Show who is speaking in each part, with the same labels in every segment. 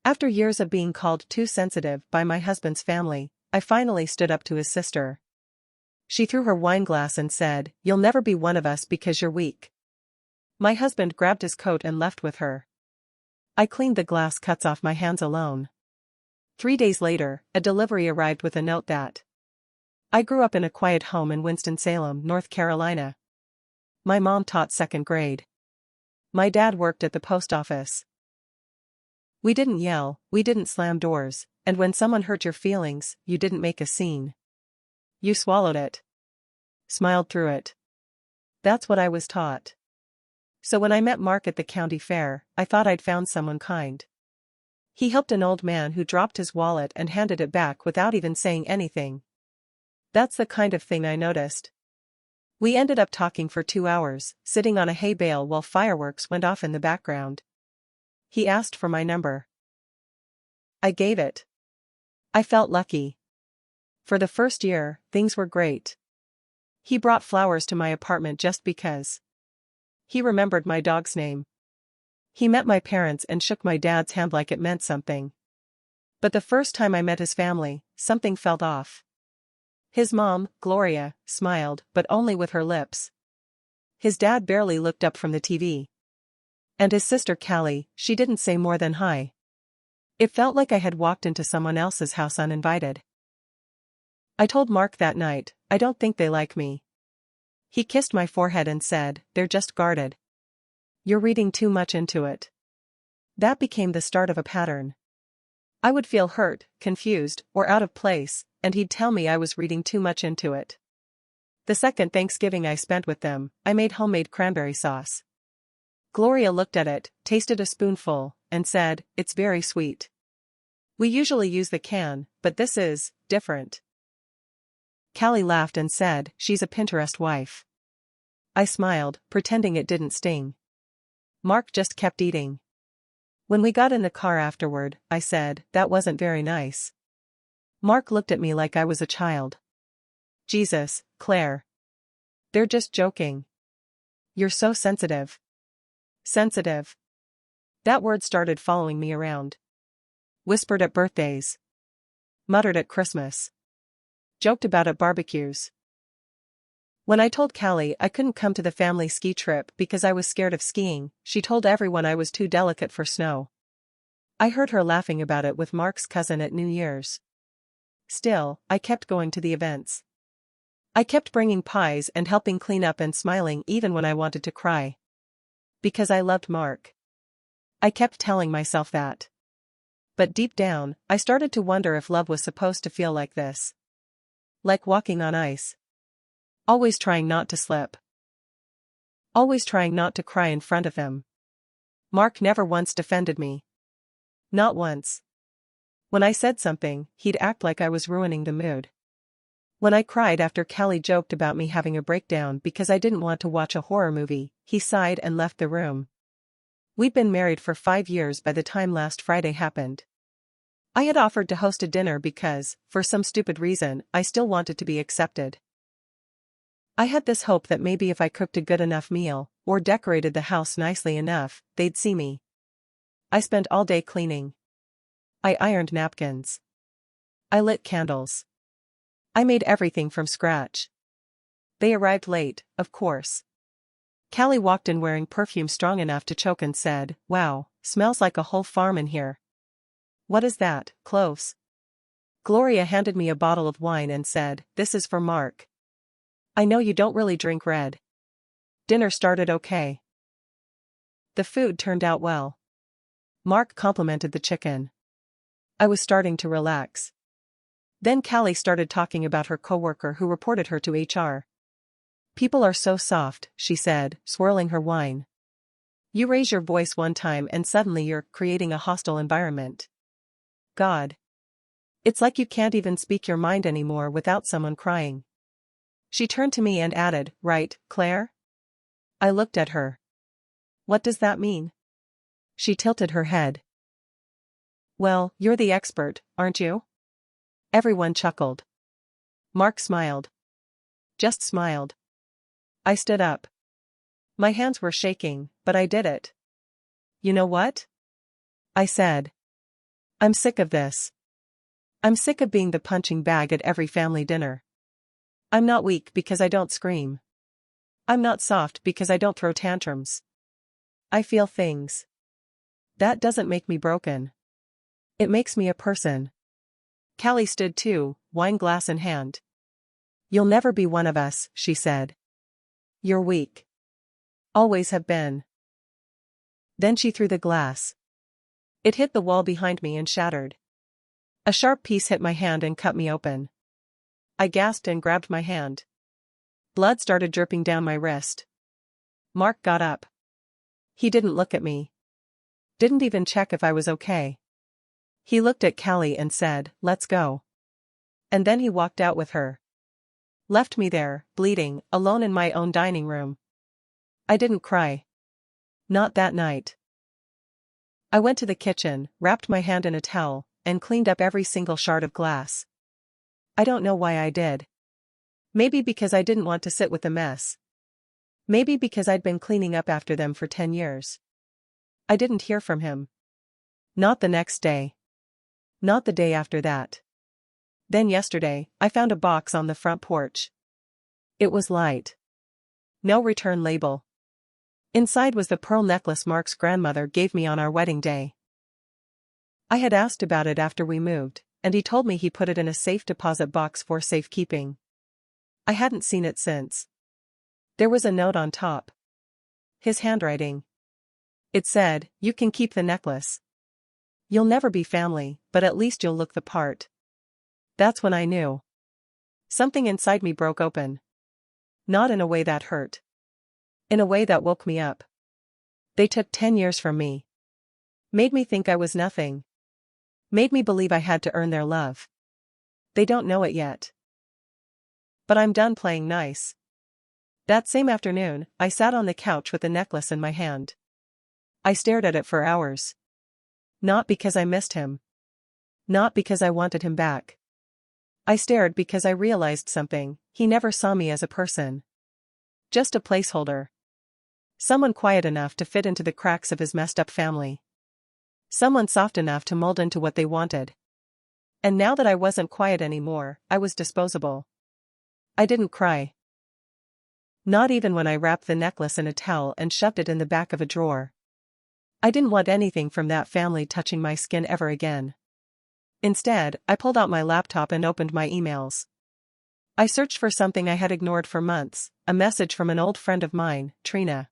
Speaker 1: After years of being called too sensitive by my husband's family, I finally stood up to his sister. She threw her wine glass and said, "You'll never be one of us because you're weak." My husband grabbed his coat and left with her. I cleaned the glass cuts off my hands alone. 3 days later, a delivery arrived with a note that I grew up in a quiet home in Winston-Salem, North Carolina. My mom taught second grade. My dad worked at the post office. We didn't yell, we didn't slam doors, and when someone hurt your feelings, you didn't make a scene. You swallowed it. Smiled through it. That's what I was taught. So when I met Mark at the county fair, I thought I'd found someone kind. He helped an old man who dropped his wallet and handed it back without even saying anything. That's the kind of thing I noticed. We ended up talking for 2 hours, sitting on a hay bale while fireworks went off in the background. He asked for my number. I gave it. I felt lucky. For the first year, things were great. He brought flowers to my apartment just because. He remembered my dog's name. He met my parents and shook my dad's hand like it meant something. But the first time I met his family, something felt off. His mom, Gloria, smiled, but only with her lips. His dad barely looked up from the TV. And his sister Callie, she didn't say more than hi. It felt like I had walked into someone else's house uninvited. I told Mark that night, "I don't think they like me." He kissed my forehead and said, "They're just guarded. You're reading too much into it." That became the start of a pattern. I would feel hurt, confused, or out of place, and he'd tell me I was reading too much into it. The second Thanksgiving I spent with them, I made homemade cranberry sauce. Gloria looked at it, tasted a spoonful, and said, "It's very sweet. We usually use the can, but this is different." Callie laughed and said, "She's a Pinterest wife." I smiled, pretending it didn't sting. Mark just kept eating. When we got in the car afterward, I said, "That wasn't very nice." Mark looked at me like I was a child. "Jesus, Claire. They're just joking. You're so sensitive." Sensitive. That word started following me around. Whispered at birthdays. Muttered at Christmas. Joked about at barbecues. When I told Callie I couldn't come to the family ski trip because I was scared of skiing, she told everyone I was too delicate for snow. I heard her laughing about it with Mark's cousin at New Year's. Still, I kept going to the events. I kept bringing pies and helping clean up and smiling even when I wanted to cry. Because I loved Mark. I kept telling myself that. But deep down, I started to wonder if love was supposed to feel like this. Like walking on ice. Always trying not to slip. Always trying not to cry in front of him. Mark never once defended me. Not once. When I said something, he'd act like I was ruining the mood. When I cried after Callie joked about me having a breakdown because I didn't want to watch a horror movie, he sighed and left the room. We'd been married for 5 years by the time last Friday happened. I had offered to host a dinner because, for some stupid reason, I still wanted to be accepted. I had this hope that maybe if I cooked a good enough meal, or decorated the house nicely enough, they'd see me. I spent all day cleaning. I ironed napkins. I lit candles. I made everything from scratch. They arrived late, of course. Callie walked in wearing perfume strong enough to choke and said, "Wow, smells like a whole farm in here." "What is that, cloves?" Gloria handed me a bottle of wine and said, "This is for Mark. I know you don't really drink red." Dinner started okay. The food turned out well. Mark complimented the chicken. I was starting to relax. Then Callie started talking about her coworker who reported her to HR. "People are so soft," she said, swirling her wine. "You raise your voice one time and suddenly you're creating a hostile environment. God. It's like you can't even speak your mind anymore without someone crying." She turned to me and added, "Right, Claire?" I looked at her. "What does that mean?" She tilted her head. "Well, you're the expert, aren't you?" Everyone chuckled. Mark smiled. Just smiled. I stood up. My hands were shaking, but I did it. "You know what?" I said. I'm sick of this. I'm sick of being the punching bag at every family dinner. I'm not weak because I don't scream. I'm not soft because I don't throw tantrums. I feel things. That doesn't make me broken. It makes me a person. Callie stood too, wine glass in hand. You'll never be one of us, she said. You're weak. Always have been. Then she threw the glass. It hit the wall behind me and shattered. A sharp piece hit my hand and cut me open. I gasped and grabbed my hand. Blood started dripping down my wrist. Mark got up. He didn't look at me. Didn't even check if I was okay. He looked at Callie and said, "Let's go." And then he walked out with her. Left me there, bleeding, alone in my own dining room. I didn't cry. Not that night. I went to the kitchen, wrapped my hand in a towel, and cleaned up every single shard of glass. I don't know why I did. Maybe because I didn't want to sit with the mess. Maybe because I'd been cleaning up after them for 10 years. I didn't hear from him. Not the next day. Not the day after that. Then yesterday, I found a box on the front porch. It was light. No return label. Inside was the pearl necklace Mark's grandmother gave me on our wedding day. I had asked about it after we moved, and he told me he put it in a safe deposit box for safekeeping. I hadn't seen it since. There was a note on top. His handwriting. It said, "You can keep the necklace. You'll never be family, but at least you'll look the part." That's when I knew. Something inside me broke open. Not in a way that hurt. In a way that woke me up. They took 10 years from me. Made me think I was nothing. Made me believe I had to earn their love. They don't know it yet. But I'm done playing nice. That same afternoon, I sat on the couch with the necklace in my hand. I stared at it for hours. Not because I missed him. Not because I wanted him back. I stared because I realized something: he never saw me as a person. Just a placeholder. Someone quiet enough to fit into the cracks of his messed up family. Someone soft enough to mold into what they wanted. And now that I wasn't quiet anymore, I was disposable. I didn't cry. Not even when I wrapped the necklace in a towel and shoved it in the back of a drawer. I didn't want anything from that family touching my skin ever again. Instead, I pulled out my laptop and opened my emails. I searched for something I had ignored for months, a message from an old friend of mine, Trina.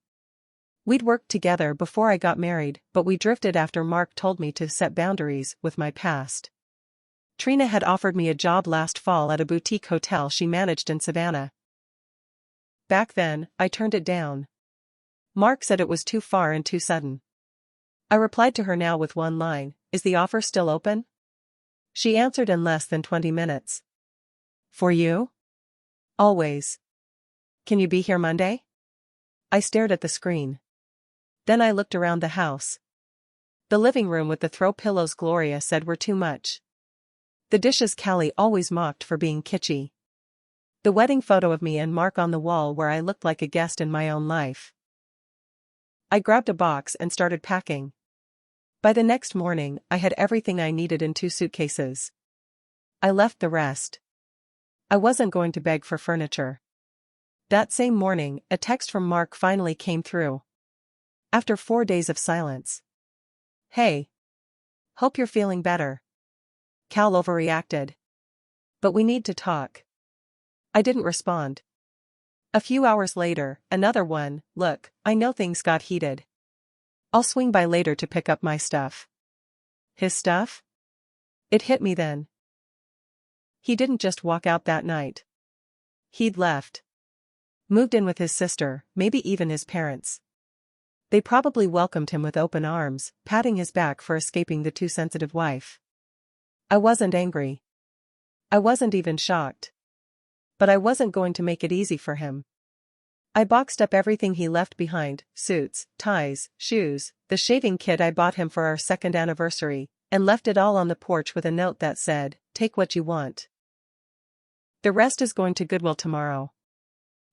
Speaker 1: We'd worked together before I got married, but we drifted after Mark told me to set boundaries with my past. Trina had offered me a job last fall at a boutique hotel she managed in Savannah. Back then, I turned it down. Mark said it was too far and too sudden. I replied to her now with one line: "Is the offer still open?" She answered in less than 20 minutes. "For you? Always. Can you be here Monday?" I stared at the screen. Then I looked around the house. The living room with the throw pillows Gloria said were too much. The dishes Callie always mocked for being kitschy. The wedding photo of me and Mark on the wall where I looked like a guest in my own life. I grabbed a box and started packing. By the next morning, I had everything I needed in 2 suitcases. I left the rest. I wasn't going to beg for furniture. That same morning, a text from Mark finally came through. After 4 days of silence. "Hey. Hope you're feeling better. Cal overreacted. But we need to talk." I didn't respond. A few hours later, another one: "Look, I know things got heated. I'll swing by later to pick up my stuff." His stuff? It hit me then. He didn't just walk out that night. He'd left. Moved in with his sister, maybe even his parents. They probably welcomed him with open arms, patting his back for escaping the too sensitive wife. I wasn't angry. I wasn't even shocked. But I wasn't going to make it easy for him. I boxed up everything he left behind: suits, ties, shoes, the shaving kit I bought him for our 2nd anniversary, and left it all on the porch with a note that said, "Take what you want. The rest is going to Goodwill tomorrow."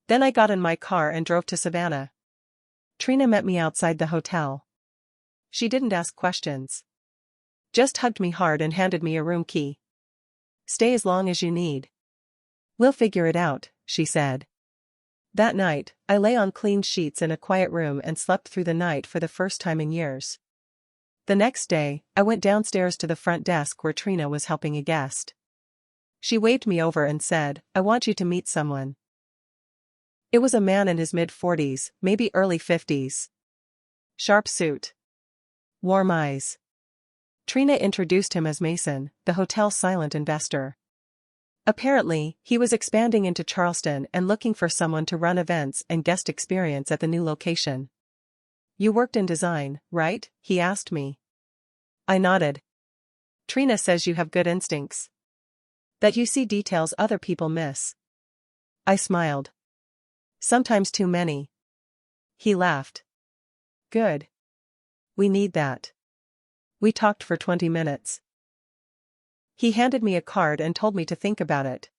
Speaker 1: Then I got in my car and drove to Savannah. Trina met me outside the hotel. She didn't ask questions. just hugged me hard and handed me a room key. "Stay as long as you need. We'll figure it out," she said. That night, I lay on clean sheets in a quiet room and slept through the night for the first time in years. The next day, I went downstairs to the front desk where Trina was helping a guest. She waved me over and said, "I want you to meet someone." It was a man in his mid-40s, maybe early 50s. Sharp suit. Warm eyes. Trina introduced him as Mason, the hotel's silent investor. Apparently, he was expanding into Charleston and looking for someone to run events and guest experience at the new location. "You worked in design, right?" he asked me. I nodded. "Trina says you have good instincts. That you see details other people miss." I smiled. "Sometimes too many." He laughed. "Good. We need that." We talked for 20 minutes. He handed me a card and told me to think about it.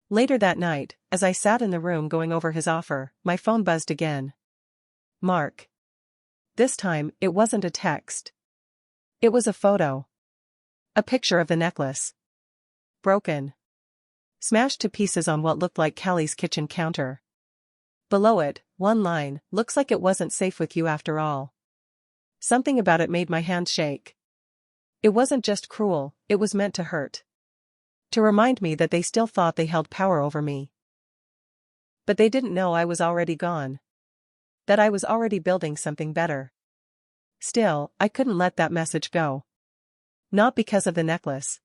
Speaker 1: Later that night, as I sat in the room going over his offer, my phone buzzed again. Mark. This time, it wasn't a text. It was a photo. A picture of the necklace. Broken. Smashed to pieces on what looked like Callie's kitchen counter. Below it, one line, "Looks like it wasn't safe with you after all." Something about it made my hand shake. It wasn't just cruel, it was meant to hurt. To remind me that they still thought they held power over me. But they didn't know I was already gone. That I was already building something better. Still, I couldn't let that message go. Not because of the necklace.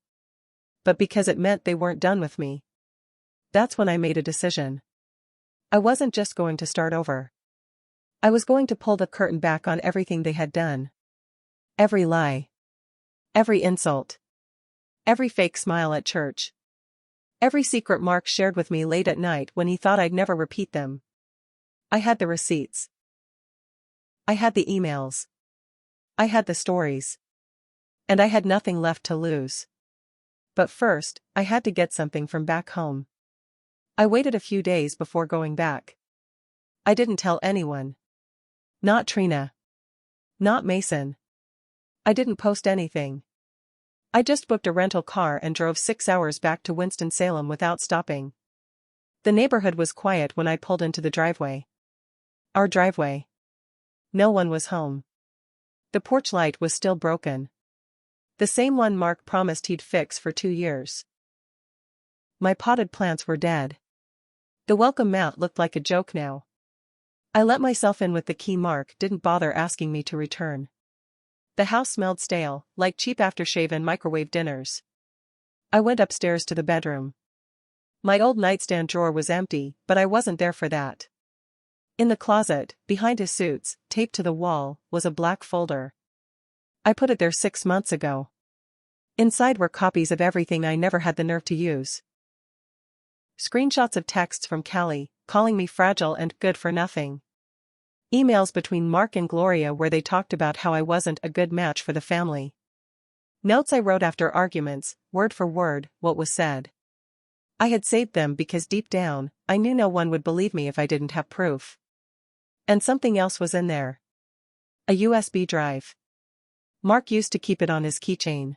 Speaker 1: But because it meant they weren't done with me. That's when I made a decision. I wasn't just going to start over. I was going to pull the curtain back on everything they had done. Every lie. Every insult. Every fake smile at church. Every secret Mark shared with me late at night when he thought I'd never repeat them. I had the receipts. I had the emails. I had the stories. And I had nothing left to lose. But first, I had to get something from back home. I waited a few days before going back. I didn't tell anyone. Not Trina. Not Mason. I didn't post anything. I just booked a rental car and drove 6 hours back to Winston-Salem without stopping. The neighborhood was quiet when I pulled into the driveway. Our driveway. No one was home. The porch light was still broken. The same one Mark promised he'd fix for 2 years. My potted plants were dead. The welcome mat looked like a joke now. I let myself in with the key. Mark didn't bother asking me to return. The house smelled stale, like cheap aftershave and microwave dinners. I went upstairs to the bedroom. My old nightstand drawer was empty, but I wasn't there for that. In the closet, behind his suits, taped to the wall, was a black folder. I put it there 6 months ago. Inside were copies of everything I never had the nerve to use. Screenshots of texts from Callie, calling me fragile and good for nothing. Emails between Mark and Gloria where they talked about how I wasn't a good match for the family. Notes I wrote after arguments, word for word, what was said. I had saved them because deep down, I knew no one would believe me if I didn't have proof. And something else was in there. A USB drive. Mark used to keep it on his keychain.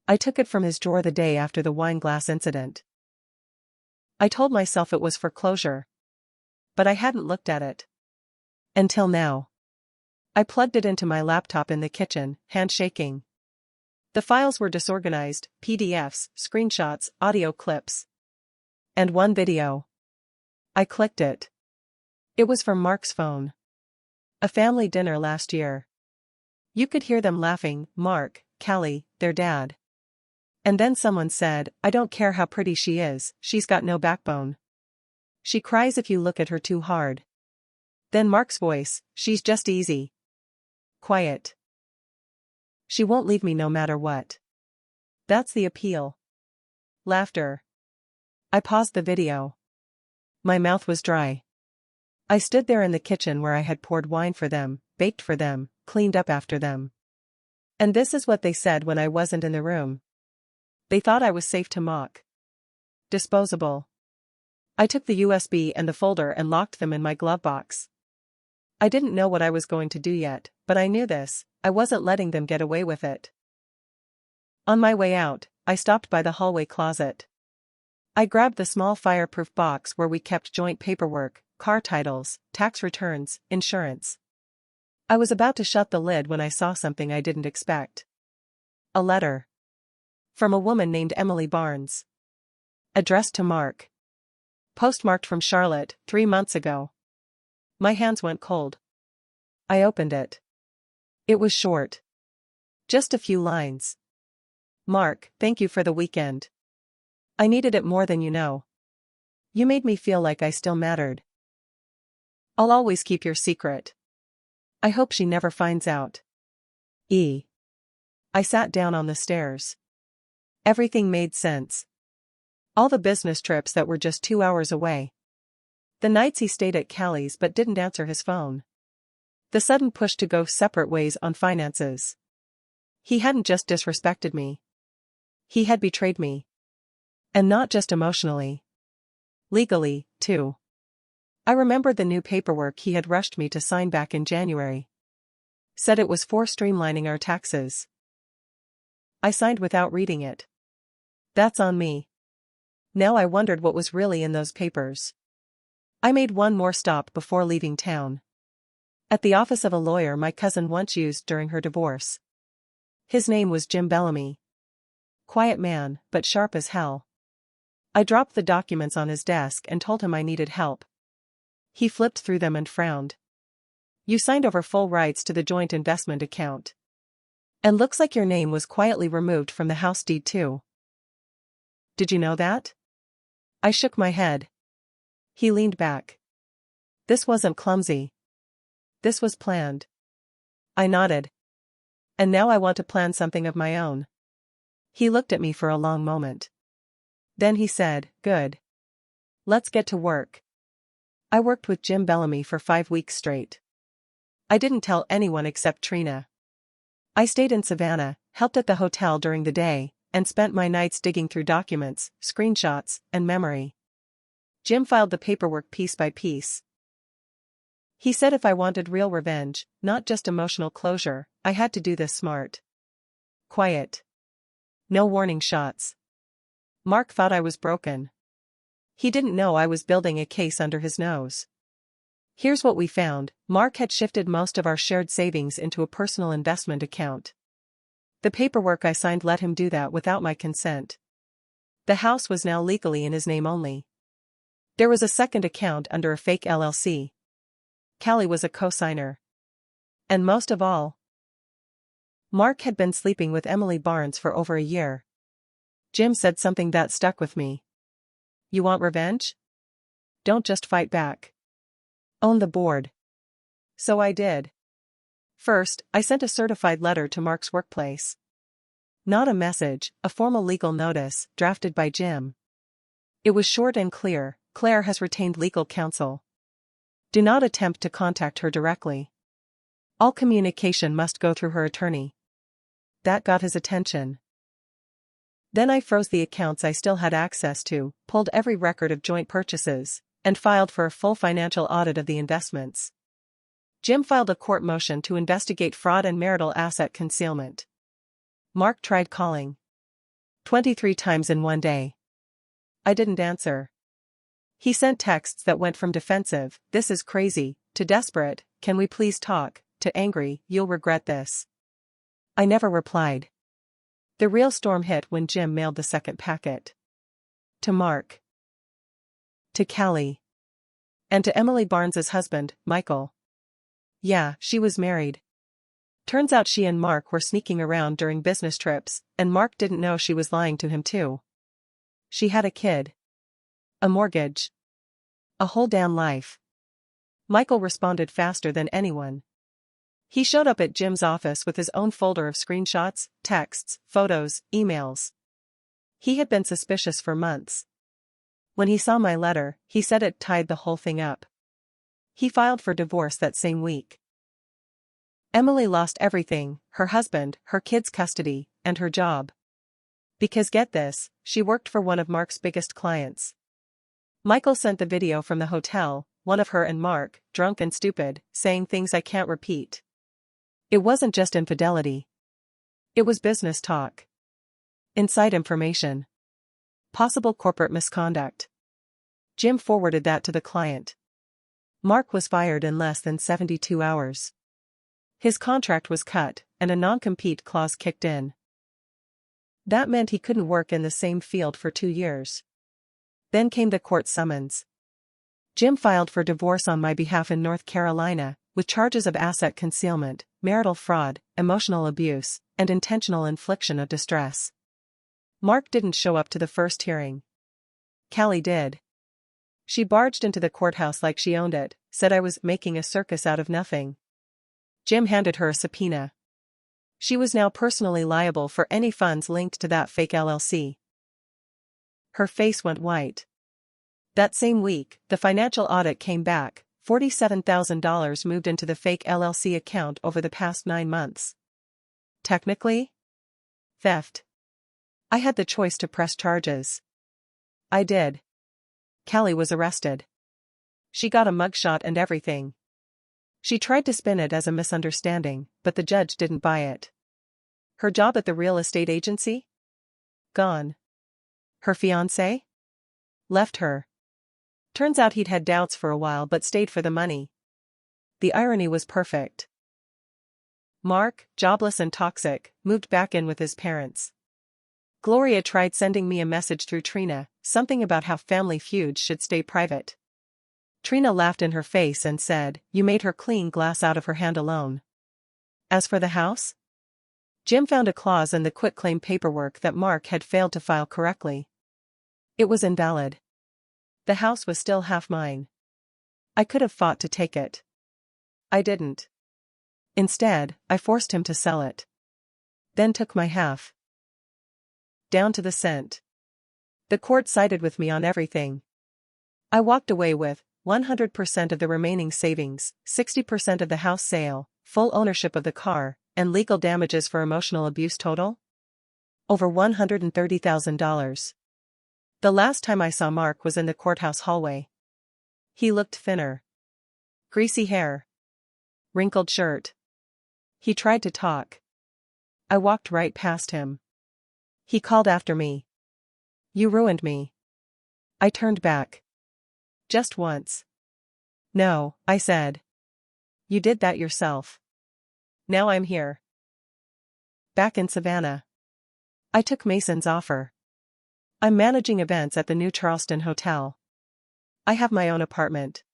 Speaker 1: I took it from his drawer the day after the wine glass incident. I told myself it was for closure. But I hadn't looked at it. Until now. I plugged it into my laptop in the kitchen, hand shaking. The files were disorganized, PDFs, screenshots, audio clips. And one video. I clicked it. It was from Mark's phone. A family dinner last year. You could hear them laughing, Mark, Callie, their dad. And then someone said, "I don't care how pretty she is, she's got no backbone. She cries if you look at her too hard." Then Mark's voice, "She's just easy. Quiet. She won't leave me no matter what. That's the appeal." Laughter. I paused the video. My mouth was dry. I stood there in the kitchen where I had poured wine for them, baked for them, cleaned up after them. And this is what they said when I wasn't in the room. They thought I was safe to mock. Disposable. I took the USB and the folder and locked them in my glove box. I didn't know what I was going to do yet, but I knew this, I wasn't letting them get away with it. On my way out, I stopped by the hallway closet. I grabbed the small fireproof box where we kept joint paperwork, car titles, tax returns, insurance. I was about to shut the lid when I saw something I didn't expect. A letter. From a woman named Emily Barnes. Addressed to Mark. Postmarked from Charlotte, 3 months ago. My hands went cold. I opened it. It was short. Just a few lines. Mark, thank you for the weekend. I needed it more than you know. You made me feel like I still mattered. I'll always keep your secret. I hope she never finds out. I sat down on the stairs. Everything made sense. All the business trips that were just 2 hours away. The nights he stayed at Callie's but didn't answer his phone. The sudden push to go separate ways on finances. He hadn't just disrespected me. He had betrayed me. And not just emotionally. Legally, too. I remembered the new paperwork he had rushed me to sign back in January. Said it was for streamlining our taxes. I signed without reading it. That's on me. Now I wondered what was really in those papers. I made one more stop before leaving town. At the office of a lawyer my cousin once used during her divorce. His name was Jim Bellamy. Quiet man, but sharp as hell. I dropped the documents on his desk and told him I needed help. He flipped through them and frowned. You signed over full rights to the joint investment account. And looks like your name was quietly removed from the house deed too. Did you know that? I shook my head. He leaned back. This wasn't clumsy. This was planned. I nodded. And now I want to plan something of my own. He looked at me for a long moment. Then he said, good. Let's get to work. I worked with Jim Bellamy for 5 weeks straight. I didn't tell anyone except Trina. I stayed in Savannah, helped at the hotel during the day, and spent my nights digging through documents, screenshots, and memory. Jim filed the paperwork piece by piece. He said if I wanted real revenge, not just emotional closure, I had to do this smart. Quiet. No warning shots. Mark thought I was broken. He didn't know I was building a case under his nose. Here's what we found. Mark had shifted most of our shared savings into a personal investment account. The paperwork I signed let him do that without my consent. The house was now legally in his name only. There was a second account under a fake LLC. Callie was a co-signer. And most of all, Mark had been sleeping with Emily Barnes for over a year. Jim said something that stuck with me. You want revenge? Don't just fight back. Own the board. So I did. First, I sent a certified letter to Mark's workplace. Not a message, a formal legal notice, drafted by Jim. It was short and clear. Claire has retained legal counsel. Do not attempt to contact her directly. All communication must go through her attorney. That got his attention. Then I froze the accounts I still had access to, pulled every record of joint purchases, and filed for a full financial audit of the investments. Jim filed a court motion to investigate fraud and marital asset concealment. Mark tried calling. 23 times in one day. I didn't answer. He sent texts that went from defensive, "This is crazy," to desperate, "Can we please talk," to angry, "You'll regret this." I never replied. The real storm hit when Jim mailed the second packet. To Mark. To Callie. And to Emily Barnes's husband, Michael. Yeah, she was married. Turns out she and Mark were sneaking around during business trips, and Mark didn't know she was lying to him too. She had a kid. A mortgage. A whole damn life. Michael responded faster than anyone. He showed up at Jim's office with his own folder of screenshots, texts, photos, emails. He had been suspicious for months. When he saw my letter, he said it tied the whole thing up. He filed for divorce that same week. Emily lost everything, her husband, her kids' custody, and her job. Because get this, she worked for one of Mark's biggest clients. Michael sent the video from the hotel, one of her and Mark, drunk and stupid, saying things I can't repeat. It wasn't just infidelity. It was business talk. Inside information. Possible corporate misconduct. Jim forwarded that to the client. Mark was fired in less than 72 hours. His contract was cut, and a non-compete clause kicked in. That meant he couldn't work in the same field for 2 years. Then came the court summons. Jim filed for divorce on my behalf in North Carolina, with charges of asset concealment, marital fraud, emotional abuse, and intentional infliction of distress. Mark didn't show up to the first hearing. Callie did. She barged into the courthouse like she owned it, said I was making a circus out of nothing. Jim handed her a subpoena. She was now personally liable for any funds linked to that fake LLC. Her face went white. That same week, the financial audit came back. $47,000 moved into the fake LLC account over the past 9 months. Technically? Theft. I had the choice to press charges. I did. Callie was arrested. She got a mugshot and everything. She tried to spin it as a misunderstanding, but the judge didn't buy it. Her job at the real estate agency? Gone. Her fiancé? Left her. Turns out he'd had doubts for a while but stayed for the money. The irony was perfect. Mark, jobless and toxic, moved back in with his parents. Gloria tried sending me a message through Trina, something about how family feuds should stay private. Trina laughed in her face and said, "You made her clean glass out of her hand alone." As for the house? Jim found a clause in the quitclaim paperwork that Mark had failed to file correctly. It was invalid. The house was still half mine. I could have fought to take it. I didn't. Instead, I forced him to sell it. Then took my half. Down to the cent. The court sided with me on everything. I walked away with 100% of the remaining savings, 60% of the house sale, full ownership of the car, and legal damages for emotional abuse total? Over $130,000. The last time I saw Mark was in the courthouse hallway. He looked thinner. Greasy hair. Wrinkled shirt. He tried to talk. I walked right past him. He called after me. "You ruined me." I turned back. "Just once." "No," I said. "You did that yourself. Now I'm here." Back in Savannah. I took Mason's offer. I'm managing events at the new Charleston Hotel. I have my own apartment.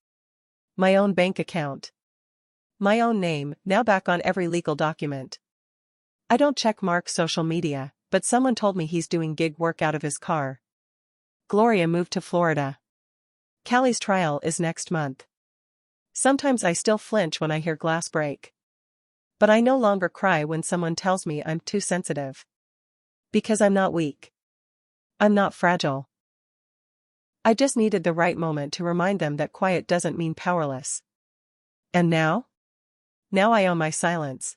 Speaker 1: My own bank account. My own name, now back on every legal document. I don't check Mark's social media, but someone told me he's doing gig work out of his car. Gloria moved to Florida. Callie's trial is next month. Sometimes I still flinch when I hear glass break. But I no longer cry when someone tells me I'm too sensitive. Because I'm not weak. I'm not fragile. I just needed the right moment to remind them that quiet doesn't mean powerless. And now? Now I own my silence.